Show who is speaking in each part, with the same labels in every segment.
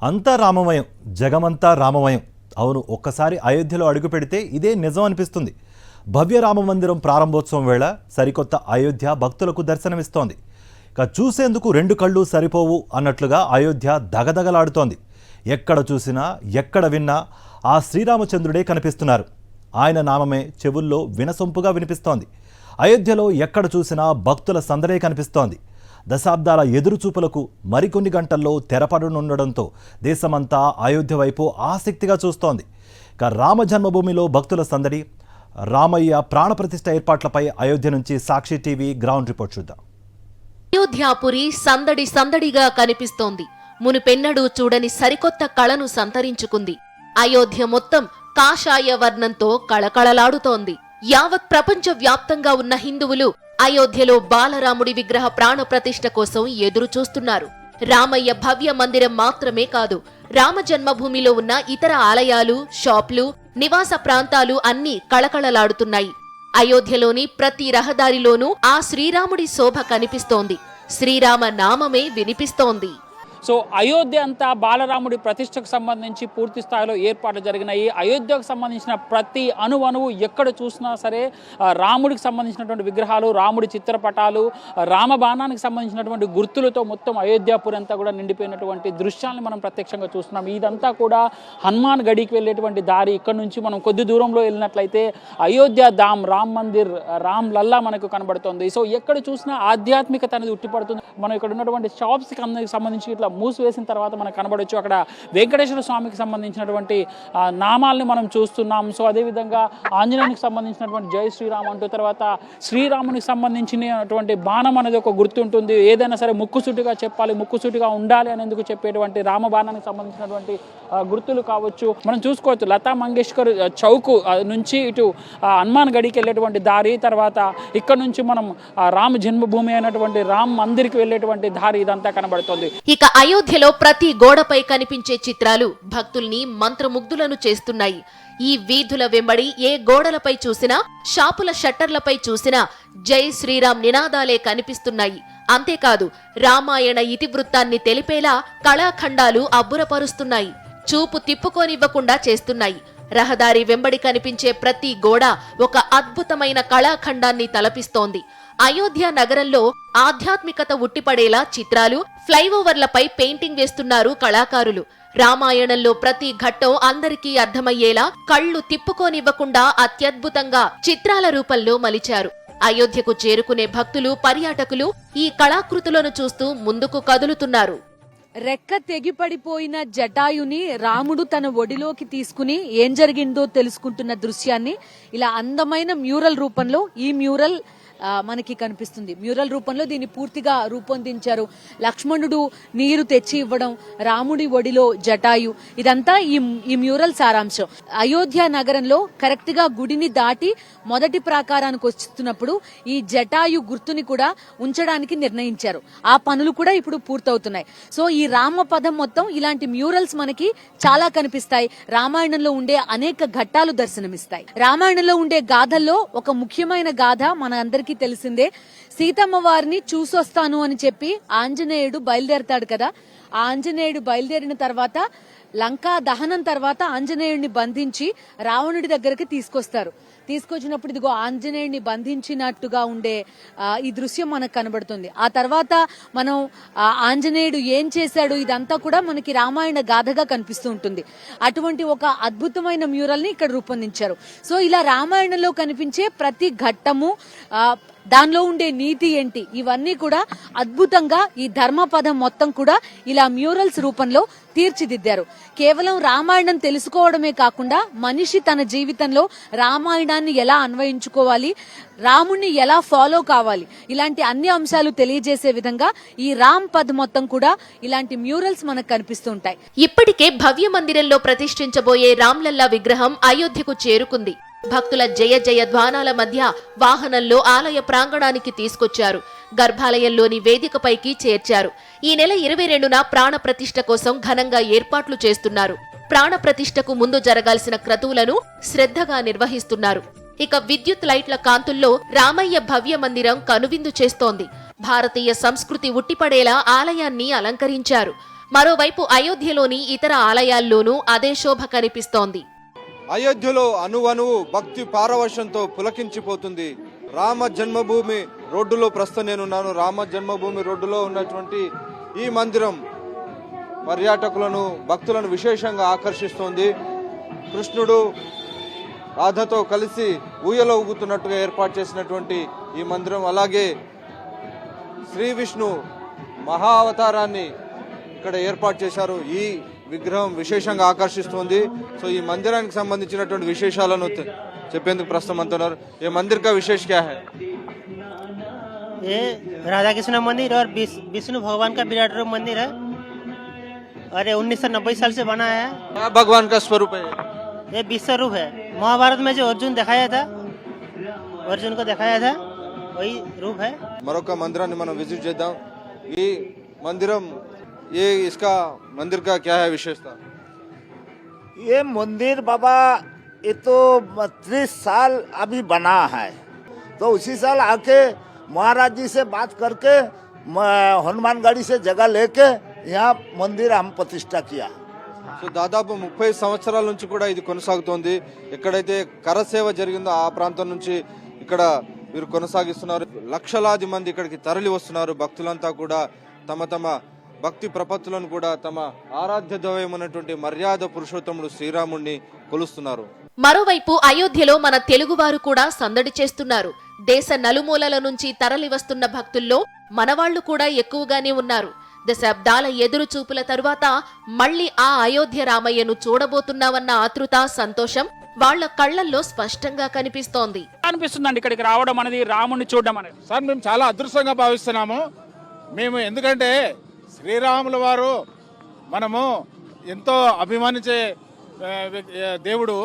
Speaker 1: అంతా రామమయం, జగమంతా రామమయం. అవును, ఒక్కసారి అయోధ్యలో అడుగు పెడితే ఇదే నిజం అనిపిస్తుంది. భవ్య రామ మందిరం ప్రారంభోత్సవం వేళ సరికొత్త అయోధ్య భక్తులకు దర్శనమిస్తోంది. ఇక చూసేందుకు రెండు కళ్ళు సరిపోవు అన్నట్లుగా అయోధ్య దగదగలాడుతోంది. ఎక్కడ చూసినా ఎక్కడ విన్నా ఆ శ్రీరామచంద్రుడే కనిపిస్తున్నారు. ఆయన నామమే చెవుల్లో వినసొంపుగా వినిపిస్తోంది. అయోధ్యలో ఎక్కడ చూసినా భక్తుల సందడే కనిపిస్తోంది. దశాబ్దాల ఎదురుచూపులకు మరికొన్ని గంటల్లో తెరపడనుండడంతో దేశమంతా అయోధ్య వైపు ఆసక్తిగా చూస్తోంది. ఇక రామ జన్మభూమిలో భక్తుల సందడి, రామయ్య ప్రాణప్రతిష్ఠ ఏర్పాట్లపై అయోధ్య నుంచి సాక్షి టీవీ గ్రౌండ్ రిపోర్ట్ చూద్దాం.
Speaker 2: అయోధ్యాపురి సందడి సందడిగా కనిపిస్తోంది. మునుపెన్నడూ చూడని సరికొత్త కళను సంతరించుకుంది. అయోధ్య మొత్తం కాషాయ వర్ణంతో కళకళలాడుతోంది. యావత్ ప్రపంచ వ్యాప్తంగా ఉన్న హిందువులు అయోధ్యలో బాలరాముడి విగ్రహ ప్రాణప్రతిష్ఠ కోసం ఎదురు చూస్తున్నారు. రామయ్య భవ్య మందిరం మాత్రమే కాదు, రామ జన్మభూమిలో ఉన్న ఇతర ఆలయాలు, షాపులు, నివాస ప్రాంతాలు అన్నీ కళకళలాడుతున్నాయి. అయోధ్యలోని ప్రతి రహదారిలోనూ ఆ శ్రీరాముడి శోభ కనిపిస్తోంది. శ్రీరామ నామమే వినిపిస్తోంది.
Speaker 3: సో అయోధ్య అంతా బాలరాముడి ప్రతిష్టకు సంబంధించి పూర్తి స్థాయిలో ఏర్పాట్లు జరిగినాయి. అయోధ్యకు సంబంధించిన ప్రతి అణువణువు ఎక్కడ చూసినా సరే రాముడికి సంబంధించినటువంటి విగ్రహాలు, రాముడి చిత్రపటాలు, రామబాణానికి సంబంధించినటువంటి గుర్తులతో మొత్తం అయోధ్యాపురి అంతా కూడా నిండిపోయినటువంటి దృశ్యాలను మనం ప్రత్యక్షంగా చూస్తున్నాం. ఇదంతా కూడా హనుమాన్ గడికి వెళ్ళేటువంటి దారి. ఇక్కడ నుంచి మనం కొద్ది దూరంలో వెళ్ళినట్లయితే అయోధ్య ధామ్, రామ్ మందిర్, రామ్ లల్లా మనకు కనబడుతుంది. సో ఎక్కడ చూసినా ఆధ్యాత్మికత అనేది ఉట్టిపడుతుంది. మనం ఇక్కడ ఉన్నటువంటి షాప్స్కి సంబంధించి ఇట్లా మూసివేసిన తర్వాత మనకు కనబడవచ్చు. అక్కడ వెంకటేశ్వర స్వామికి సంబంధించినటువంటి నామాల్ని మనం చూస్తున్నాం. సో అదేవిధంగా ఆంజనేయునికి సంబంధించినటువంటి జై శ్రీరామ్ అంటూ, తర్వాత శ్రీరామునికి సంబంధించినటువంటి బాణం అనేది ఒక గుర్తుంటుంది. ఏదైనా సరే ముక్కుసూటిగా చెప్పాలి, ముక్కుసూటిగా ఉండాలి అనేందుకు చెప్పేటువంటి రామ బాణానికి సంబంధించినటువంటి గుర్తులు కావచ్చు. మనం చూసుకోవచ్చు లతా మంగేష్కర్ చౌక్ నుంచి ఇటు హనుమాన్ గడికి వెళ్ళేటువంటి దారి, తర్వాత ఇక్కడ నుంచి మనం రామ జన్మభూమి అయినటువంటి రామ్ మందిర్కి వెళ్ళేటువంటి దారి, ఇదంతా కనబడుతుంది.
Speaker 2: ఇక అయోధ్యలో ప్రతి గోడపై కనిపించే చిత్రాలు భక్తుల్ని మంత్రముగ్ధులను చేస్తున్నాయి. ఈ వీధుల వెంబడి ఏ గోడలపై చూసినా, షాపుల షట్టర్లపై చూసినా జై శ్రీరామ్ నినాదాలే కనిపిస్తున్నాయి. అంతేకాదు, రామాయణ ఇతివృత్తాన్ని తెలిపేలా కళాఖండాలు అబ్బురపరుస్తున్నాయి. చూపు తిప్పుకోనివ్వకుండా చేస్తున్నాయి. రహదారి వెంబడి కనిపించే ప్రతి గోడ ఒక అద్భుతమైన కళాఖండాన్ని తలపిస్తోంది. అయోధ్య నగరంలో ఆధ్యాత్మికత ఉట్టిపడేలా చిత్రాలు, ఫ్లైఓవర్లపై పెయింటింగ్ వేస్తున్నారు కళాకారులు. రామాయణంలో ప్రతి ఘట్టం అందరికీ అర్థమయ్యేలా కళ్లు తిప్పుకోనివ్వకుండా అత్యద్భుతంగా చిత్రాల రూపంలో మలిచారు. అయోధ్యకు చేరుకునే భక్తులు, పర్యాటకులు ఈ కళాకృతులను చూస్తూ ముందుకు కదులుతున్నారు.
Speaker 4: రెక్క తెగిపడిపోయిన జటాయుని రాముడు తన ఒడిలోకి తీసుకుని ఏం జరిగిందో తెలుసుకుంటున్న దృశ్యాన్ని ఇలా అందమైన మ్యూరల్ రూపంలో ఈ మ్యూరల్ మనకి కనిపిస్తుంది. మ్యూరల్ రూపంలో దీన్ని పూర్తిగా రూపొందించారు. లక్ష్మణుడు నీరు తెచ్చి ఇవ్వడం, రాముడి ఒడిలో జటాయు, ఇదంతా ఈ మ్యూరల్ సారాంశం. అయోధ్య నగరంలో కరెక్ట్ గా గుడిని దాటి మొదటి ప్రాకారానికి వస్తున్నప్పుడు ఈ జటాయు గుర్తుని కూడా ఉంచడానికి నిర్ణయించారు. ఆ పనులు కూడా ఇప్పుడు పూర్తవుతున్నాయి. సో ఈ రామ పదం మొత్తం ఇలాంటి మ్యూరల్స్ మనకి చాలా కనిపిస్తాయి. రామాయణంలో ఉండే అనేక ఘట్టాలు దర్శనమిస్తాయి. రామాయణంలో ఉండే గాథల్లో ఒక ముఖ్యమైన గాథ మన అందరికీ తెలిసిందే. సీతమ్మ వారిని చూసొస్తాను అని చెప్పి ఆంజనేయుడు బయలుదేరతాడు కదా. ఆ ఆంజనేయుడు బయలుదేరిన తర్వాత లంకా దహనం తర్వాత ఆంజనేయుడిని బంధించి రావణుడి దగ్గరికి తీసుకొచ్చినప్పుడు ఇదిగో ఆంజనేయుడిని బంధించినట్టుగా ఉండే ఈ దృశ్యం మనకు కనబడుతుంది. ఆ తర్వాత మనం ఆంజనేయుడు ఏం చేశాడు ఇదంతా కూడా మనకి రామాయణ గాథగా కనిపిస్తూ ఉంటుంది. అటువంటి ఒక అద్భుతమైన మ్యూరల్ ని ఇక్కడ రూపొందించారు. సో ఇలా రామాయణంలో కనిపించే ప్రతి ఘట్టము, దానిలో ఉండే నీతి ఏంటి, ఇవన్నీ కూడా అద్భుతంగా ఈ ధర్మపదం మొత్తం కూడా ఇలా మ్యూరల్స్ రూపంలో తీర్చిదిద్దారు. కేవలం రామాయణం తెలుసుకోవడమే కాకుండా మనిషి తన జీవితంలో రామాయణాన్ని ఎలా అన్వయించుకోవాలి, రాముణ్ణి ఎలా ఫాలో కావాలి, ఇలాంటి అన్ని అంశాలు తెలియజేసే విధంగా ఈ రామ్ పద్ మొత్తం కూడా ఇలాంటి మ్యూరల్స్ మనకు కనిపిస్తూ ఉంటాయి.
Speaker 2: ఇప్పటికే భవ్య మందిరంలో ప్రతిష్ఠించబోయే రామ్లల్లా విగ్రహం అయోధ్యకు చేరుకుంది. భక్తుల జయ జయ ధ్వానాల మధ్య వాహనంలో ఆలయ ప్రాంగణానికి తీసుకొచ్చారు. గర్భాలయంలోని వేదికపైకి చేర్చారు. ఈ నెల 22న ప్రాణ ప్రతిష్ఠ కోసం ఘనంగా ఏర్పాట్లు చేస్తున్నారు. ప్రాణ ప్రతిష్ఠకు ముందు జరగాల్సిన క్రతువులను శ్రద్ధగా నిర్వహిస్తున్నారు. ఇక విద్యుత్ లైట్ల కాంతుల్లో రామయ్య భవ్య మందిరం కనువిందు చేస్తోంది. భారతీయ సంస్కృతి ఉట్టిపడేలా ఆలయాన్ని అలంకరించారు. మరోవైపు అయోధ్యలోని ఇతర ఆలయాల్లోనూ అదే శోభ కనిపిస్తోంది.
Speaker 5: అయోధ్యలో అణువణువు భక్తి పారవశ్యంతో పులకించిపోతుంది. రామ జన్మభూమి రోడ్డులో ప్రస్తుతం నేనున్నాను. రామ జన్మభూమి రోడ్డులో ఉన్నటువంటి ఈ మందిరం పర్యాటకులను భక్తులను విశేషంగా ఆకర్షిస్తోంది. కృష్ణుడు రాధతో కలిసి ఊయలో ఊగుతున్నట్టుగా ఏర్పాటు చేసినటువంటి ఈ మందిరం, అలాగే శ్రీ విష్ణు మహావతారాన్ని ఇక్కడ ఏర్పాటు చేశారు. ఈ విగ్రహం విశేషంగా ఆకర్షిస్తుంది. సో ఈ మందిరానికి సంబంధించినటువంటి విశేషాలను చెప్పేందుకు ప్రస్తుతం అంటున్నారు. ఈ మందిర్ కా విశేష క్యా హై?
Speaker 6: ये राधा कृष्ण मंदिर और विष्णु भगवान का विराट रूप मंदिर है और ये 1990 साल से बना है।
Speaker 5: क्या भगवान का स्वरूप है?
Speaker 6: ये विश्व रूप है। महाभारत में जो अर्जुन दिखाया था, अर्जुन को दिखाया था, वही रूप है।
Speaker 5: మరొక మందిరాన్ని మనం విజిట్ చేద్దాం. ఈ మందిరం ये इसका मंदिर का क्या है विशेषता?
Speaker 7: ये मंदिर बाबा ये तो 30 साल अभी बना है, तो उसी साल आके महाराज जी से बात करके हनुमानगढ़ी से जगह लेके यहाँ मंदिर हम प्रतिष्ठा किया.
Speaker 5: సో దాదాపు 30 సంవత్సరాల నుంచి కూడా ఇది కొనసాగుతోంది. ఎక్కడైతే కరసేవ జరిగిందో ఆ ప్రాంతం నుంచి ఇక్కడ వీరు కొనసాగిస్తున్నారు. లక్షలాది మంది ఇక్కడికి తరలి వస్తున్నారు. భక్తులంతా కూడా తమ తమ భక్తి ప్రపత్తులను కూడా తమ ఆరాధ్య దైవమైనటువంటి మర్యాద పురుషోత్తముడు శ్రీరాముడిని కొలుస్తున్నారు.
Speaker 2: మరోవైపు అయోధ్యలో మన తెలుగువారు కూడా సందడి చేస్తున్నారు. దేశ నలుమూలల నుంచి తరలి వస్తున్న భక్తుల్లో మనవాళ్లు కూడా ఎక్కువగానే ఉన్నారు. దశాబ్దాల ఎదురు చూపుల తరువాత మళ్లీ ఆ అయోధ్య రామయ్యను చూడబోతున్నామన్న ఆతృత, సంతోషం వాళ్ల కళ్లల్లో స్పష్టంగా కనిపిస్తోంది.
Speaker 3: అనిపిస్తుందండి ఇక్కడికి రావడం అనేది, రాముడిని చూడడం అనేది?
Speaker 8: సార్ మేము చాలా అదృష్టంగా భావిస్తున్నాము. మేము ఎందుకంటే శ్రీరాముల వారు మనము ఎంతో అభిమానించే దేవుడు.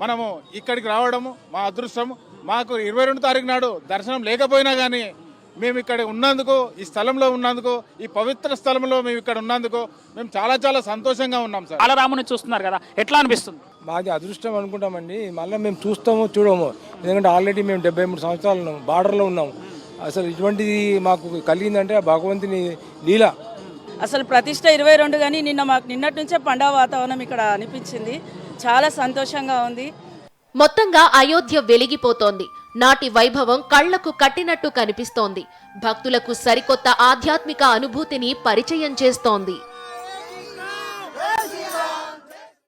Speaker 8: మనము ఇక్కడికి రావడము మా అదృష్టం. మాకు 22 తారీఖు నాడు దర్శనం లేకపోయినా కానీ మేము ఇక్కడ ఉన్నందుకు, ఈ స్థలంలో ఉన్నందుకు, ఈ పవిత్ర స్థలంలో మేము ఇక్కడ ఉన్నందుకు మేము చాలా చాలా సంతోషంగా ఉన్నాం సార్.
Speaker 3: బాలరాముని చూస్తున్నారు కదా, ఎట్లా అనిపిస్తుంది?
Speaker 9: మాది అదృష్టం అనుకుంటామండి. మళ్ళీ మేము చూస్తాము చూడము, ఎందుకంటే ఆల్రెడీ మేము 73 సంవత్సరాలు ఉన్నాం, బార్డర్లో ఉన్నాం. అసలు ఇటువంటిది మాకు కలిగిందంటే భగవంతుని లీల.
Speaker 10: అసలు ప్రతిష్ట 22 కానీ నిన్నటి నుంచే పండగ వాతావరణం ఇక్కడ అనిపించింది. చాలా సంతోషంగా ఉంది.
Speaker 2: మొత్తంగా అయోధ్య వెలిగిపోతోంది. నాటి వైభవం కళ్లకు కట్టినట్టు కనిపిస్తోంది. భక్తులకు సరికొత్త ఆధ్యాత్మిక అనుభూతిని పరిచయం చేస్తోంది.